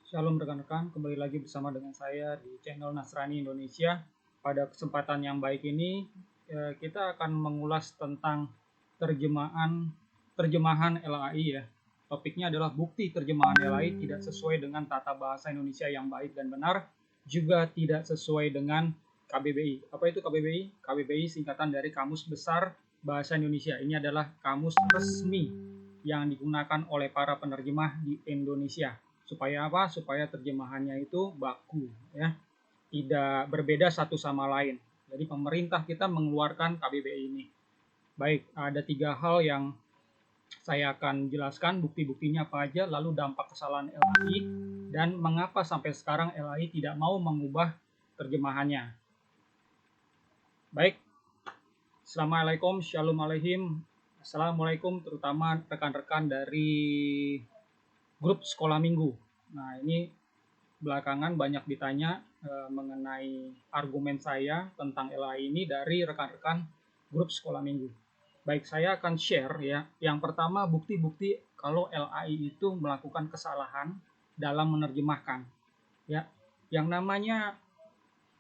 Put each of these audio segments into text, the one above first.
Shalom rekan-rekan, kembali lagi bersama dengan saya di channel Nasrani Indonesia. Pada kesempatan yang baik ini, kita akan mengulas tentang terjemahan LAI ya. Topiknya adalah bukti terjemahan LAI tidak sesuai dengan tata bahasa Indonesia yang baik dan benar, juga tidak sesuai dengan KBBI. Apa itu KBBI? KBBI singkatan dari Kamus Besar Bahasa Indonesia. Ini adalah kamus resmi yang digunakan oleh para penerjemah di Indonesia. Supaya apa? Supaya terjemahannya itu baku ya, tidak berbeda satu sama lain. Jadi pemerintah kita mengeluarkan KBBI ini. Baik, ada 3 hal yang saya akan jelaskan bukti-buktinya apa aja, lalu dampak kesalahan LAI, dan mengapa sampai sekarang LAI tidak mau mengubah terjemahannya. Baik, Assalamualaikum, Shalom Aleihim. Assalamualaikum terutama rekan-rekan dari grup sekolah minggu. Nah, ini belakangan banyak ditanya mengenai argumen saya tentang LAI ini dari rekan-rekan grup sekolah minggu. Baik, saya akan share ya. Yang pertama, bukti-bukti kalau LAI itu melakukan kesalahan dalam menerjemahkan. Ya, yang namanya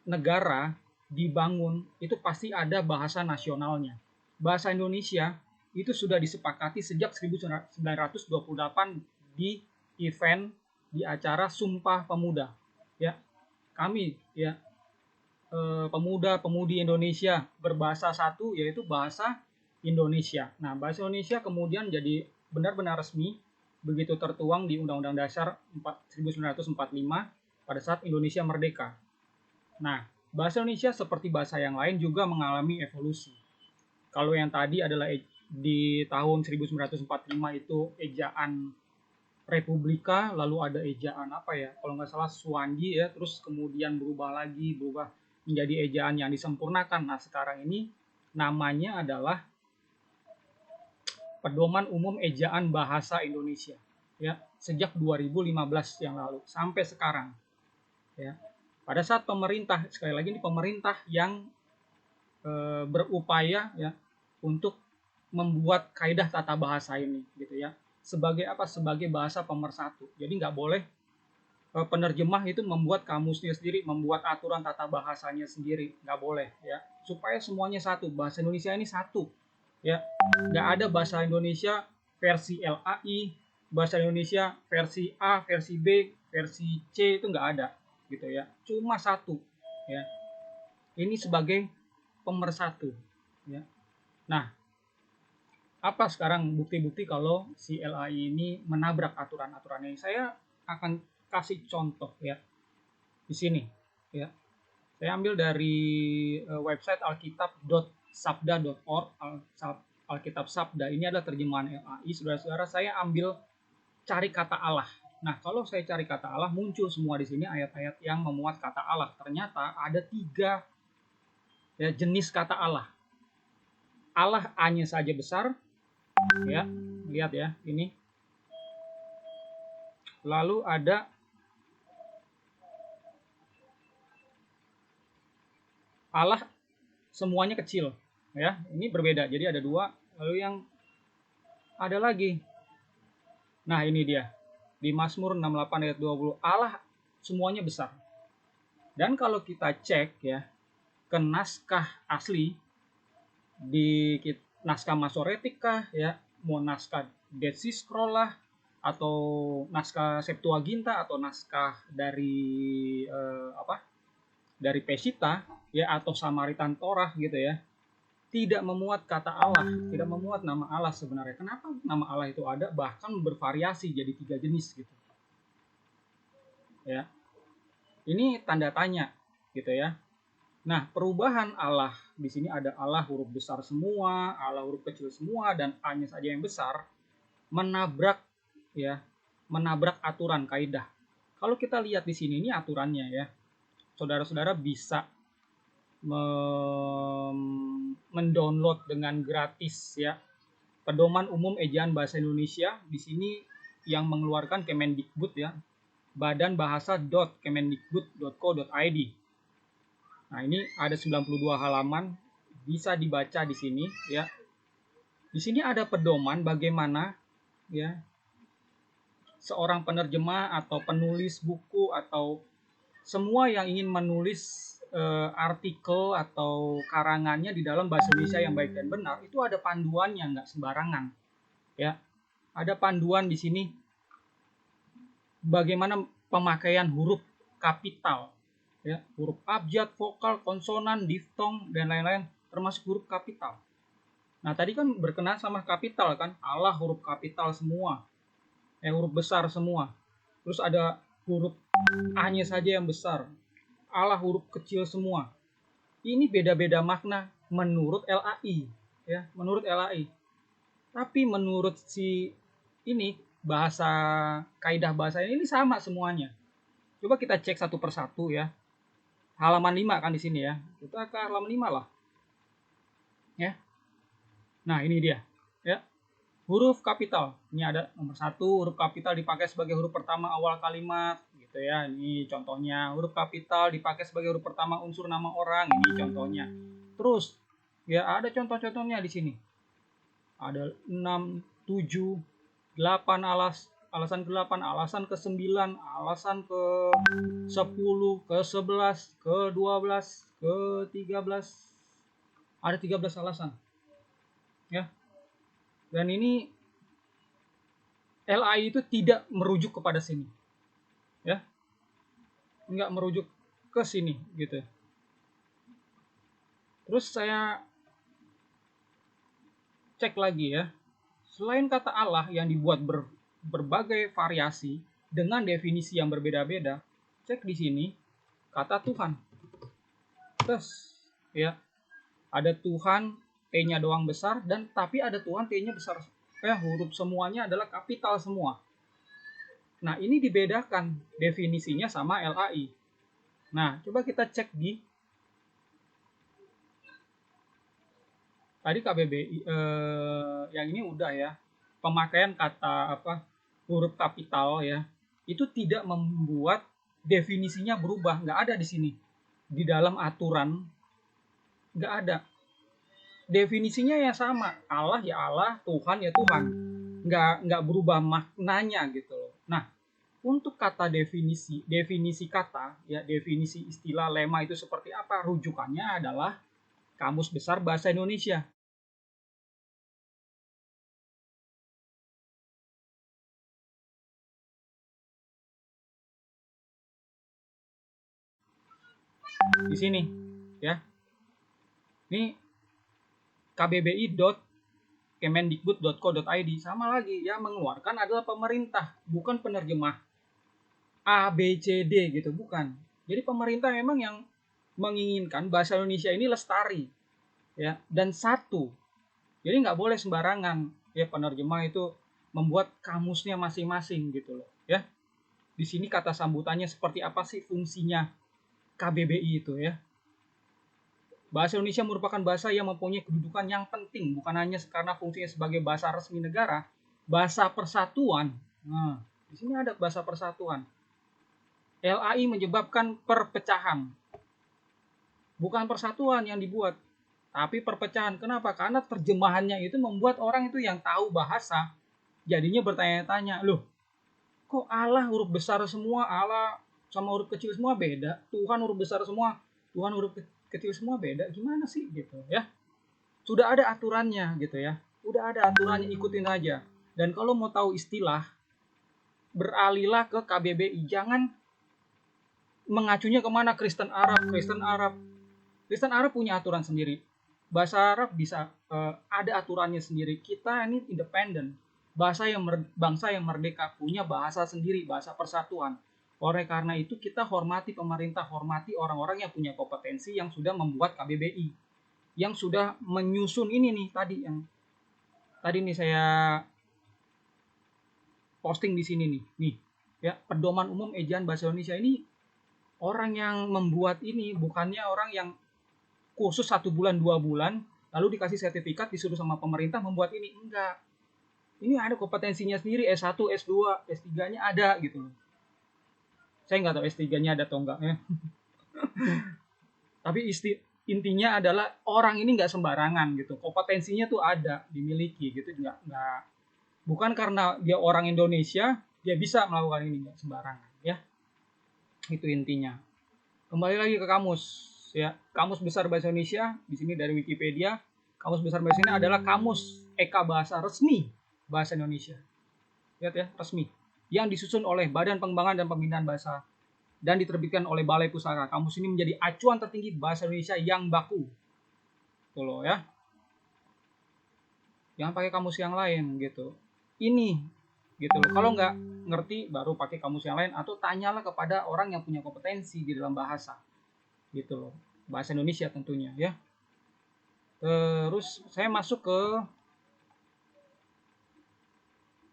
negara dibangun itu pasti ada bahasa nasionalnya. Bahasa Indonesia itu sudah disepakati sejak 1928 di event di acara Sumpah Pemuda. Ya, kami ya pemuda-pemudi Indonesia berbahasa satu yaitu bahasa Indonesia. Nah, bahasa Indonesia kemudian jadi benar-benar resmi begitu tertuang di Undang-Undang Dasar 1945 pada saat Indonesia merdeka. Nah, bahasa Indonesia seperti bahasa yang lain juga mengalami evolusi. Kalau yang tadi adalah di tahun 1945 itu ejaan Republika, lalu ada ejaan apa ya? Kalau nggak salah Suwandi ya, terus kemudian berubah menjadi ejaan yang disempurnakan. Nah, sekarang ini namanya adalah Pedoman Umum Ejaan Bahasa Indonesia. Ya, sejak 2015 yang lalu sampai sekarang. Ya. Pada saat pemerintah, sekali lagi ini pemerintah yang berupaya ya untuk membuat kaidah tata bahasa ini gitu ya. Sebagai apa? Sebagai bahasa pemersatu. Jadi nggak boleh penerjemah itu membuat kamusnya sendiri, membuat aturan tata bahasanya sendiri, nggak boleh ya. Supaya semuanya satu, bahasa Indonesia ini satu ya. Nggak ada bahasa Indonesia versi LAI, bahasa Indonesia versi A, versi B, versi C, itu nggak ada gitu ya. Cuma satu ya. Ini sebagai pemersatu ya. Nah, apa sekarang bukti-bukti kalau si LAI ini menabrak aturan-aturan ini? Saya akan kasih contoh ya di sini ya. Saya ambil dari website alkitab.sabda.org. Alkitab Sabda ini adalah terjemahan LAI. Saudara-saudara, saya ambil cari kata Allah. Nah, kalau saya cari kata Allah, muncul semua di sini ayat-ayat yang memuat kata Allah. Ternyata ada 3 ya, jenis kata Allah. Allah A-nya saja besar, ya, lihat ya, ini. Lalu ada Allah semuanya kecil, ya. Ini berbeda. Jadi ada 2. Lalu yang ada lagi. Nah, ini dia. Di Mazmur 68 ayat 20, Allah semuanya besar. Dan kalau kita cek ya ke naskah asli di naskah Masoretik kah ya, mau naskah Dead Sea Scroll lah, atau naskah Septuaginta, atau naskah dari dari Peshitta ya, atau Samaritan Torah gitu ya, tidak memuat kata Allah, tidak memuat nama Allah sebenarnya. Kenapa nama Allah itu ada, bahkan bervariasi jadi 3 jenis gitu ya. Ini tanda tanya gitu ya. Nah, perubahan Allah di sini ada Allah huruf besar semua, Allah huruf kecil semua, dan A-nya saja yang besar, menabrak ya, menabrak aturan kaidah. Kalau kita lihat di sini ini aturannya ya. Saudara-saudara bisa mendownload dengan gratis ya. Pedoman Umum Ejaan Bahasa Indonesia di sini yang mengeluarkan Kemendikbud ya. badanbahasa.kemendikbud.co.id. Nah, ini ada 92 halaman, bisa dibaca di sini ya. Di sini ada pedoman bagaimana ya seorang penerjemah atau penulis buku atau semua yang ingin menulis artikel atau karangannya di dalam bahasa Indonesia yang baik dan benar, itu ada panduannya, nggak sembarangan. Ya, ada panduan di sini bagaimana pemakaian huruf kapital, ya, huruf abjad, vokal, konsonan, diftong, dan lain-lain, termasuk huruf kapital. Nah, tadi kan berkenaan sama kapital kan, Allah huruf kapital semua, huruf besar semua. Terus ada huruf A-nya saja yang besar, Allah huruf kecil semua. Ini beda-beda makna menurut LAI, ya, menurut LAI. Tapi menurut si ini bahasa kaidah bahasa ini sama semuanya. Coba kita cek satu persatu ya. Halaman 5 kan di sini ya. Kita ke halaman 5 lah. Ya. Nah, ini dia, ya. Huruf kapital. Ini ada nomor 1, huruf kapital dipakai sebagai huruf pertama awal kalimat. Gitu ya, ini contohnya. Huruf kapital dipakai sebagai huruf pertama unsur nama orang, ini contohnya. Terus ya ada contoh-contohnya di sini. Ada 6, 7, 8 alasan ke-8, alasan ke-9, alasan ke-10, ke-11, ke-12, ke-13. Ada 13 alasan. Ya. Dan ini LAI itu tidak merujuk kepada sini. Ya, nggak merujuk ke sini gitu. Terus saya cek lagi ya, selain kata Allah yang dibuat berbagai variasi dengan definisi yang berbeda-beda, cek di sini kata Tuhan. Terus ya, ada Tuhan T-nya doang besar, dan tapi ada Tuhan T-nya besar, huruf semuanya adalah kapital semua. Nah, ini dibedakan definisinya sama LAI. Nah, coba kita cek di tadi KBBI yang ini udah ya. Pemakaian kata huruf kapital ya. Itu tidak membuat definisinya berubah, nggak ada di sini. Di dalam aturan nggak ada. Definisinya ya sama. Allah ya Allah, Tuhan ya Tuhan. Nggak berubah maknanya gitu loh. Nah, untuk kata definisi kata, ya, definisi istilah lema itu seperti apa? Rujukannya adalah Kamus Besar Bahasa Indonesia. Di sini, ya. Ini kbbi.kemendikbud.co.id, sama lagi, ya, mengeluarkan adalah pemerintah, bukan penerjemah A, B, C, D gitu, bukan. Jadi pemerintah memang yang menginginkan bahasa Indonesia ini lestari, ya, dan satu. Jadi nggak boleh sembarangan, ya, penerjemah itu membuat kamusnya masing-masing gitu loh, ya. Di sini kata sambutannya seperti apa sih fungsinya KBBI itu, ya. Bahasa Indonesia merupakan bahasa yang mempunyai kedudukan yang penting, bukan hanya karena fungsinya sebagai bahasa resmi negara, bahasa persatuan. Nah, di sini ada bahasa persatuan. LAI menyebabkan perpecahan. Bukan persatuan yang dibuat, tapi perpecahan. Kenapa? Karena terjemahannya itu membuat orang itu yang tahu bahasa jadinya bertanya-tanya, loh, kok Allah huruf besar semua, Allah sama huruf kecil semua beda, Tuhan huruf besar semua, Tuhan huruf kecil semua beda, gimana sih gitu ya. Sudah ada aturannya gitu ya, udah ada aturannya, ikutin aja. Dan kalau mau tahu istilah, beralihlah ke KBBI, jangan mengacunya kemana, Kristen Arab punya aturan sendiri, bahasa Arab bisa ada aturannya sendiri. Kita ini independen, bangsa yang merdeka, punya bahasa sendiri, bahasa persatuan. Oleh karena itu kita hormati pemerintah, hormati orang-orang yang punya kompetensi, yang sudah membuat KBBI, yang sudah menyusun ini nih tadi saya posting di sini nih ya, pedoman umum ejaan bahasa Indonesia. Ini orang yang membuat ini bukannya orang yang khusus 1 bulan 2 bulan lalu dikasih sertifikat disuruh sama pemerintah membuat ini, enggak. Ini ada kompetensinya sendiri, S1, S2, S3-nya ada gitu loh. Saya nggak tahu S3-nya ada atau enggak ya. Tapi intinya adalah orang ini nggak sembarangan gitu, kompetensinya tuh ada, dimiliki gitu, nggak bukan karena dia orang Indonesia dia bisa melakukan ini, nggak sembarangan ya. Itu intinya. Kembali lagi ke kamus ya. Kamus Besar Bahasa Indonesia di sini dari Wikipedia. Kamus Besar Bahasa Indonesia adalah kamus Eka bahasa resmi bahasa Indonesia. Lihat ya, resmi. Yang disusun oleh Badan Pengembangan dan Pembinaan Bahasa dan diterbitkan oleh Balai Pusaka. Kamus ini menjadi acuan tertinggi bahasa Indonesia yang baku. Tuh loh ya. Jangan pakai kamus yang lain gitu. Ini gitu loh. Kalau nggak ngerti baru pakai kamus yang lain atau tanyalah kepada orang yang punya kompetensi di dalam bahasa. Gitu loh. Bahasa Indonesia tentunya ya. Terus saya masuk ke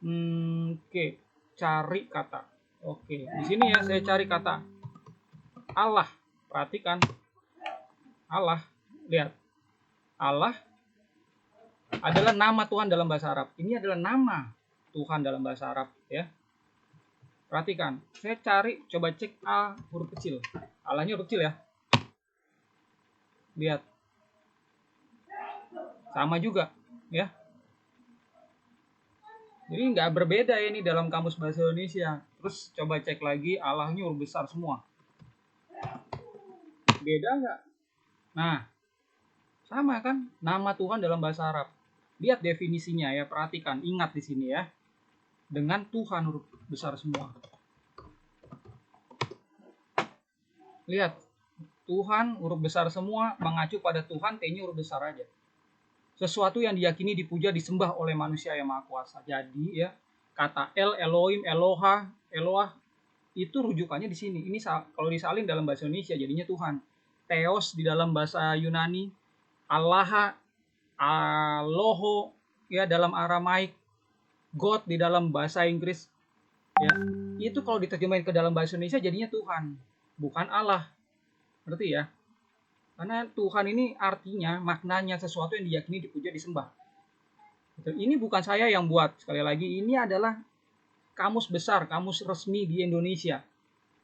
oke, cari kata. Oke, di sini ya saya cari kata Allah. Perhatikan. Allah, lihat. Allah adalah nama Tuhan dalam bahasa Arab. Ini adalah nama Tuhan dalam bahasa Arab ya. Perhatikan, saya cari, coba cek A huruf kecil. Allahnya huruf kecil ya. Lihat. Sama juga ya. Jadi nggak berbeda ya ini dalam kamus bahasa Indonesia. Terus coba cek lagi, Allahnya huruf besar semua. Beda nggak? Nah, sama kan? Nama Tuhan dalam bahasa Arab. Lihat definisinya ya, perhatikan, ingat di sini ya. Dengan Tuhan huruf besar semua. Lihat, Tuhan huruf besar semua mengacu pada Tuhan, T-nya huruf besar aja. Sesuatu yang diyakini, dipuja, disembah oleh manusia yang maha kuasa. Jadi ya, kata El, Elohim, Eloha, Eloah itu rujukannya di sini. Ini kalau disalin dalam bahasa Indonesia jadinya Tuhan. Theos di dalam bahasa Yunani, Allah, Aloho ya dalam Aramaik, God di dalam bahasa Inggris. Ya, itu kalau diterjemahin ke dalam bahasa Indonesia jadinya Tuhan, bukan Allah. Ngerti ya? Karena Tuhan ini artinya, maknanya sesuatu yang diyakini, dipuja, disembah. Ini bukan saya yang buat. Sekali lagi, ini adalah kamus besar, kamus resmi di Indonesia.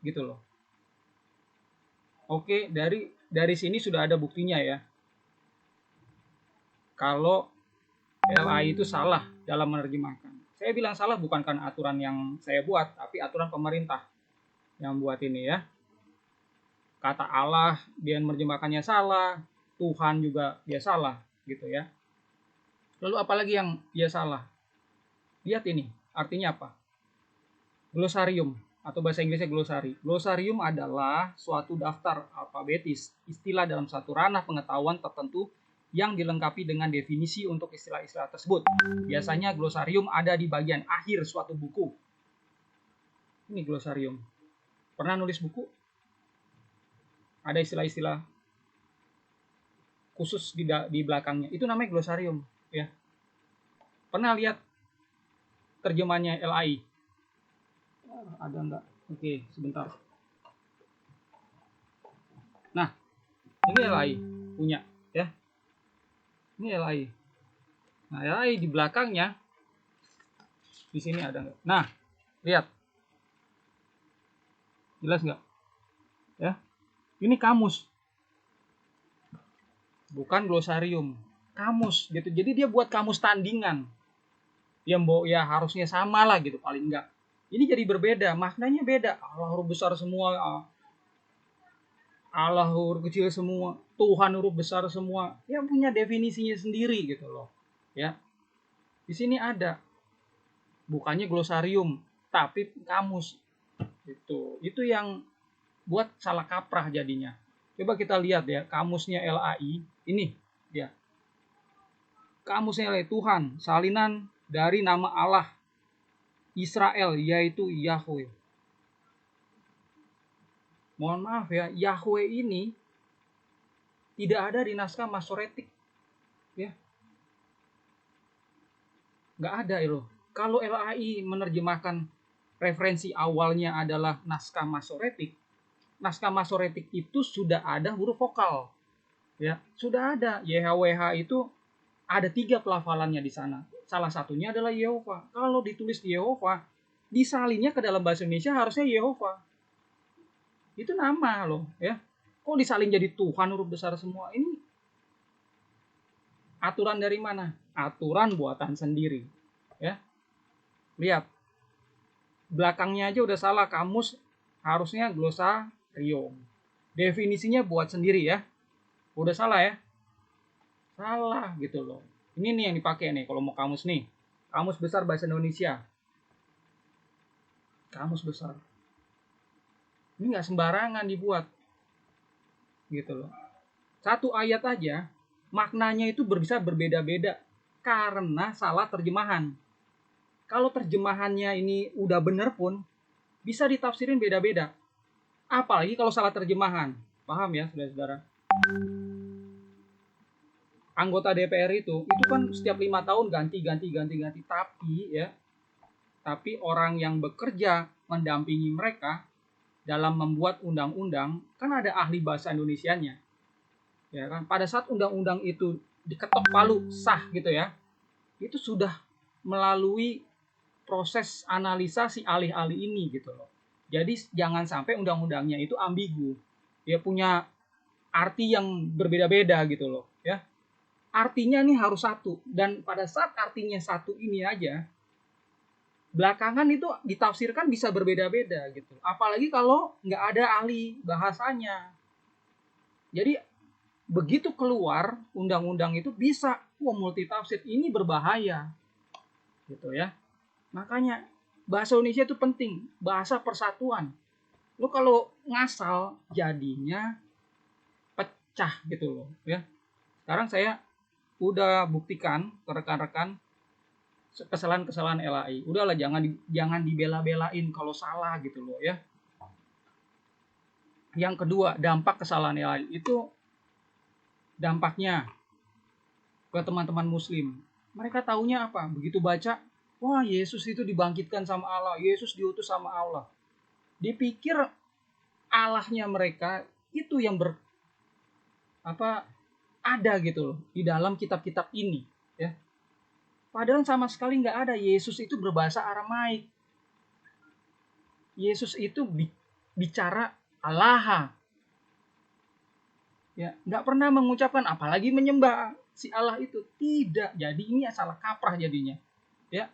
Gitu loh. Oke, dari sini sudah ada buktinya ya. Kalau LAI itu salah dalam menerjemahkan. Saya bilang salah bukan karena aturan yang saya buat, tapi aturan pemerintah yang buat ini ya. Kata Allah dia menerjemahkannya salah, Tuhan juga dia salah gitu ya. Lalu apalagi yang dia salah? Lihat ini, artinya apa? Glosarium atau bahasa Inggrisnya glosari. Glosarium adalah suatu daftar alfabetis istilah dalam satu ranah pengetahuan tertentu yang dilengkapi dengan definisi untuk istilah-istilah tersebut. Biasanya glosarium ada di bagian akhir suatu buku. Ini glosarium. Pernah nulis buku? Ada istilah-istilah khusus di belakangnya. Itu namanya glosarium ya. Pernah lihat terjemahannya LAI? Ada enggak? Oke, sebentar. Nah, ini LAI punya ya. Ini LAI. Nah, LAI di belakangnya di sini ada enggak? Nah, lihat. Jelas enggak? Ya. Ini kamus. Bukan glosarium. Kamus gitu. Jadi dia buat kamus tandingan. Yang ya harusnya sama lah gitu paling enggak. Ini jadi berbeda, maknanya beda. Allah huruf besar semua, Allah huruf kecil semua, Tuhan huruf besar semua. Ya punya definisinya sendiri gitu loh. Ya. Di sini ada. Bukannya glosarium, tapi kamus. Itu yang buat salah kaprah jadinya. Coba kita lihat ya, kamusnya LAI. Ini ya. Kamusnya LAI Tuhan, salinan dari nama Allah Israel, yaitu Yahweh. Mohon maaf ya, Yahweh ini tidak ada di naskah Masoretik. Ya. Nggak ada loh. Kalau LAI menerjemahkan referensi awalnya adalah naskah Masoretik itu sudah ada huruf vokal. Ya, sudah ada. YHWH itu ada 3 pelafalannya di sana. Salah satunya adalah Yehova. Kalau ditulis Yehova, disalinnya ke dalam bahasa Indonesia harusnya Yehova. Itu nama loh, ya. Kok disalin jadi Tuhan huruf besar semua? Ini aturan dari mana? Aturan buatan sendiri, ya. Lihat. belakangnya aja udah salah. Kamus harusnya glosarium. Definisinya buat sendiri ya. Udah salah ya. Salah gitu loh. Ini nih yang dipakai nih kalau mau kamus nih. Kamus Besar Bahasa Indonesia. Kamus besar. Ini nggak sembarangan dibuat. Gitu loh. Satu ayat aja maknanya itu bisa berbeda-beda karena salah terjemahan. Kalau terjemahannya ini udah bener pun bisa ditafsirin beda-beda. Apalagi kalau salah terjemahan. Paham ya, saudara-saudara? Anggota DPR itu kan setiap 5 tahun ganti. Tapi orang yang bekerja mendampingi mereka dalam membuat undang-undang kan ada ahli bahasa Indonesianya, ya kan? Pada saat undang-undang itu diketok palu sah gitu ya, itu sudah melalui proses analisa si alih-alih ini gitu loh. Jadi jangan sampai undang-undangnya itu ambigu, ya punya arti yang berbeda-beda gitu loh, ya. Artinya nih harus satu, dan pada saat artinya satu ini aja, belakangan itu ditafsirkan bisa berbeda-beda gitu. Apalagi kalau nggak ada ahli bahasanya. Jadi begitu keluar undang-undang itu bisa multitafsir, ini berbahaya gitu ya. Makanya bahasa Indonesia itu penting, bahasa persatuan. Lu kalau ngasal jadinya pecah gitu loh ya. Sekarang saya udah buktikan ke rekan-rekan kesalahan-kesalahan LAI. Udahlah, jangan dibela-belain kalau salah gitu loh ya. Yang kedua, dampak kesalahan LAI itu dampaknya ke teman-teman muslim. Mereka taunya apa? Begitu baca, wah Yesus itu dibangkitkan sama Allah, Yesus diutus sama Allah. Dipikir Allahnya mereka itu yang ada gitu loh di dalam kitab-kitab ini ya. Padahal sama sekali nggak ada. Yesus itu berbahasa Aramaik. Yesus itu bicara Allah. Ya, nggak pernah mengucapkan apalagi menyembah si Allah itu. Tidak. Jadi ini salah kaprah jadinya. Ya.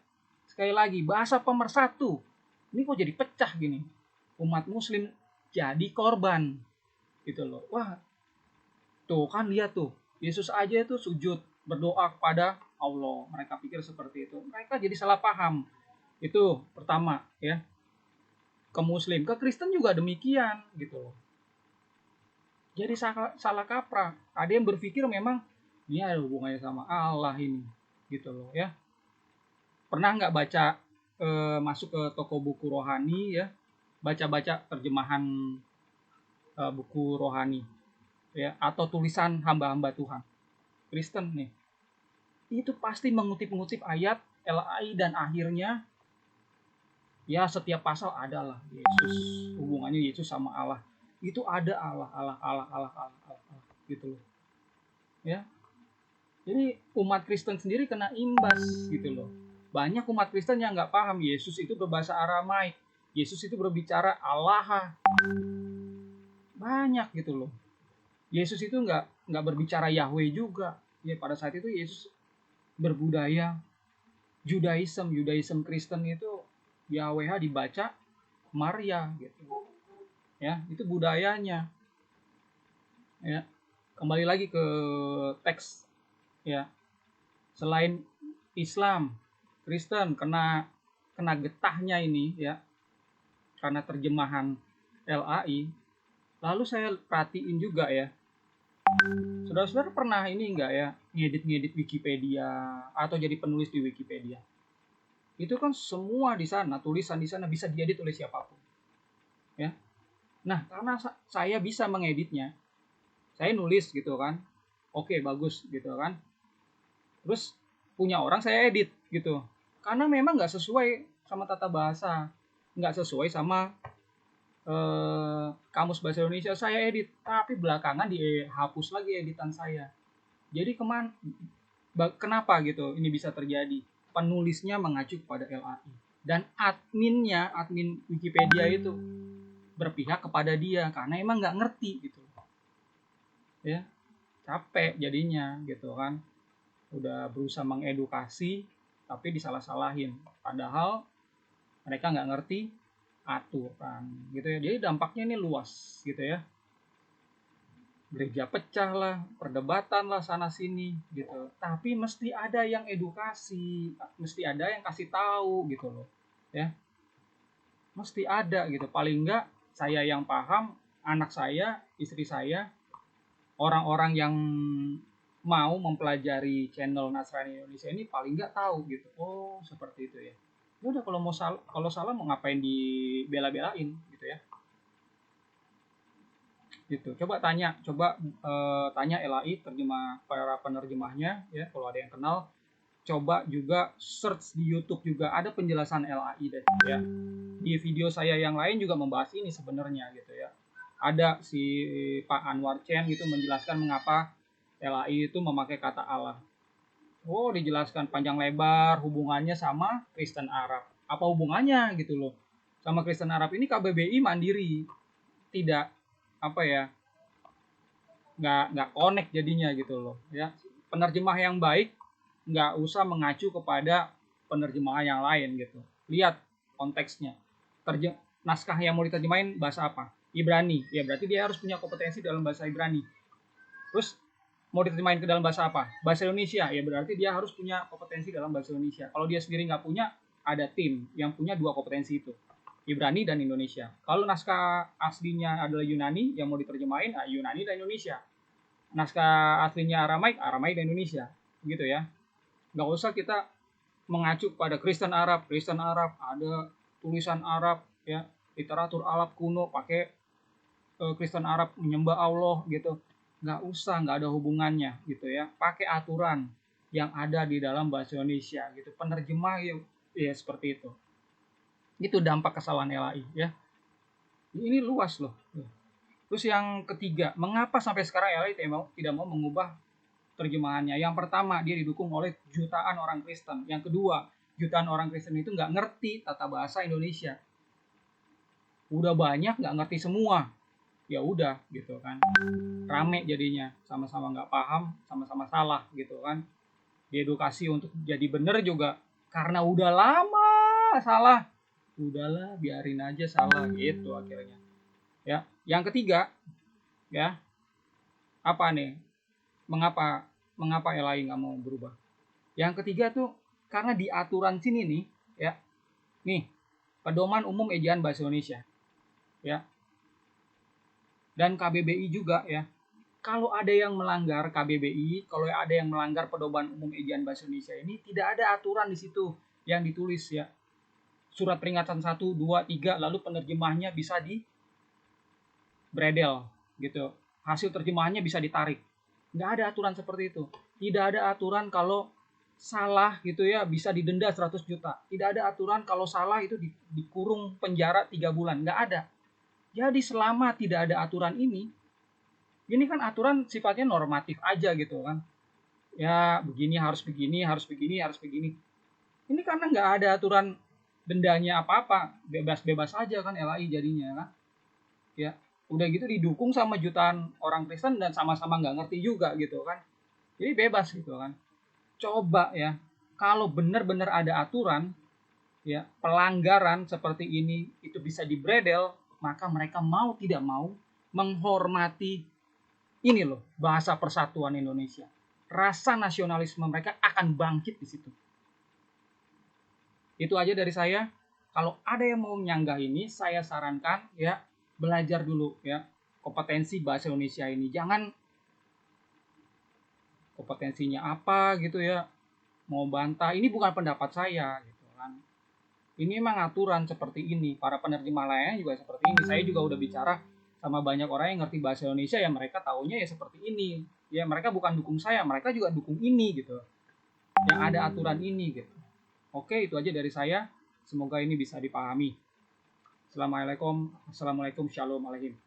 Sekali lagi, bahasa pemersatu. Ini kok jadi pecah gini. Umat muslim jadi korban. Gitu loh. Wah, tuh kan lihat tuh. Yesus aja itu sujud berdoa kepada Allah. Mereka pikir seperti itu. Mereka jadi salah paham. Itu pertama ya. Ke muslim, ke Kristen juga demikian gitu loh. Jadi salah kaprah. Ada yang berpikir memang ini ada hubungannya sama Allah ini gitu loh ya. Pernah nggak baca masuk ke toko buku rohani ya, baca-baca terjemahan buku rohani ya, atau tulisan hamba-hamba Tuhan Kristen nih, itu pasti mengutip ayat LAI dan akhirnya ya setiap pasal adalah Yesus, hubungannya Yesus sama Allah. Itu ada Allah gitu loh. Ya. Jadi umat Kristen sendiri kena imbas gitu loh. Banyak umat Kristen yang nggak paham Yesus itu berbahasa Aramaik. Yesus itu berbicara Allah. Banyak gitu loh. Yesus itu nggak berbicara Yahweh juga. Ya pada saat itu Yesus berbudaya Judaism Kristen itu YHWH dibaca Maria gitu. Ya, itu budayanya. Ya. Kembali lagi ke teks ya. Selain Islam, Kristen kena getahnya ini ya karena terjemahan LAI. Lalu saya perhatiin juga ya, saudara-saudara pernah ini enggak ya ngedit Wikipedia atau jadi penulis di Wikipedia? Itu kan semua di sana, tulisan di sana bisa diedit oleh siapapun. Ya. Nah, karena saya bisa mengeditnya, saya nulis gitu kan. Oke, bagus gitu kan. Terus punya orang saya edit gitu. Karena memang nggak sesuai sama tata bahasa, nggak sesuai sama kamus bahasa Indonesia, saya edit. Tapi belakangan dihapus lagi editan saya. Jadi kenapa gitu ini bisa terjadi? Penulisnya mengacu kepada LAI dan admin Wikipedia itu berpihak kepada dia karena emang nggak ngerti gitu ya, capek jadinya gitu kan, udah berusaha mengedukasi tapi disalah-salahin, padahal mereka nggak ngerti aturan gitu ya. Jadi dampaknya ini luas gitu ya. Gereja pecah lah, perdebatan lah sana sini gitu. Tapi mesti ada yang edukasi, mesti ada yang kasih tahu gitu loh. Ya, mesti ada gitu. Paling enggak saya yang paham, anak saya, istri saya, orang-orang yang mau mempelajari channel Nasrani Indonesia ini paling enggak tahu gitu. Oh, seperti itu ya. Ya udah, kalau salah mau ngapain dibela-belain gitu ya. Gitu. Coba tanya LAI para penerjemahnya ya, kalau ada yang kenal. Coba juga search di YouTube, juga ada penjelasan LAI deh ya. Di video saya yang lain juga membahas ini sebenarnya gitu ya. Ada si Pak Anwar Chen gitu menjelaskan mengapa LAI itu memakai kata Allah. Oh, dijelaskan panjang lebar hubungannya sama Kristen Arab. Apa hubungannya gitu loh? Sama Kristen Arab ini KBBI mandiri, tidak apa ya, nggak connect jadinya gitu loh ya. Penerjemah yang baik nggak usah mengacu kepada penerjemahan yang lain gitu. Lihat konteksnya. Naskah yang mau diterjemahin bahasa apa? Ibrani. Ya berarti dia harus punya kompetensi dalam bahasa Ibrani. Terus mau diterjemahin ke dalam bahasa apa? Bahasa Indonesia. Ya berarti dia harus punya kompetensi dalam bahasa Indonesia. Kalau dia sendiri nggak punya, ada tim yang punya dua kompetensi itu. Ibrani dan Indonesia. Kalau naskah aslinya adalah Yunani, yang mau diterjemahin Yunani dan Indonesia. Naskah aslinya Aramaik dan Indonesia. Gitu ya. Nggak usah kita mengacu pada Kristen Arab ada tulisan Arab ya, literatur Arab kuno pakai Kristen Arab menyembah Allah gitu. Nggak ada hubungannya gitu ya. Pakai aturan yang ada di dalam bahasa Indonesia gitu. Penerjemah ya seperti itu. Itu dampak kesalahan LAI ya. Ini luas loh. Terus yang ketiga, mengapa sampai sekarang LAI tidak mau mengubah terjemahannya? Yang pertama, dia didukung oleh jutaan orang Kristen. Yang kedua, jutaan orang Kristen itu nggak ngerti tata bahasa Indonesia. Udah banyak nggak ngerti semua. Ya udah gitu kan. Rame jadinya, sama-sama nggak paham, sama-sama salah gitu kan. Diedukasi untuk jadi bener juga karena udah lama salah. Udahlah, biarin aja salah gitu akhirnya. Ya, yang ketiga, ya, apa nih? Mengapa LAI nggak mau berubah? Yang ketiga tuh karena di aturan sini nih, ya, nih Pedoman Umum Ejaan Bahasa Indonesia, ya, dan KBBI juga ya. Kalau ada yang melanggar KBBI, kalau ada yang melanggar Pedoman Umum Ejaan Bahasa Indonesia ini, tidak ada aturan di situ yang ditulis ya. Surat peringatan 1, 2, 3, lalu penerjemahnya bisa di bredel gitu. Hasil terjemahannya bisa ditarik. Nggak ada aturan seperti itu. Tidak ada aturan kalau salah gitu ya bisa didenda 100 juta. Tidak ada aturan kalau salah itu dikurung penjara 3 bulan. Nggak ada. Jadi selama tidak ada aturan ini kan aturan sifatnya normatif aja gitu kan. Ya begini harus begini, harus begini, harus begini. Ini karena nggak ada aturan dendanya apa-apa, bebas-bebas aja kan LAI jadinya kan. Ya, udah gitu didukung sama jutaan orang Kristen dan sama-sama nggak ngerti juga gitu kan. Jadi bebas gitu kan. Coba ya, kalau benar-benar ada aturan, ya pelanggaran seperti ini itu bisa dibredel, maka mereka mau tidak mau menghormati ini loh, bahasa persatuan Indonesia. Rasa nasionalisme mereka akan bangkit di situ. Itu aja dari saya. Kalau ada yang mau menyanggah ini, saya sarankan ya belajar dulu ya kompetensi bahasa Indonesia ini. Jangan kompetensinya apa gitu ya, mau bantah. Ini bukan pendapat saya gitu kan. Ini memang aturan seperti ini. Para penerjemah lainnya juga seperti ini. Saya juga udah bicara sama banyak orang yang ngerti bahasa Indonesia, ya mereka taunya ya seperti ini. Ya mereka bukan dukung saya, mereka juga dukung ini gitu. Yang ada aturan ini gitu. Oke, itu aja dari saya. Semoga ini bisa dipahami. Assalamualaikum, shalom alaikum.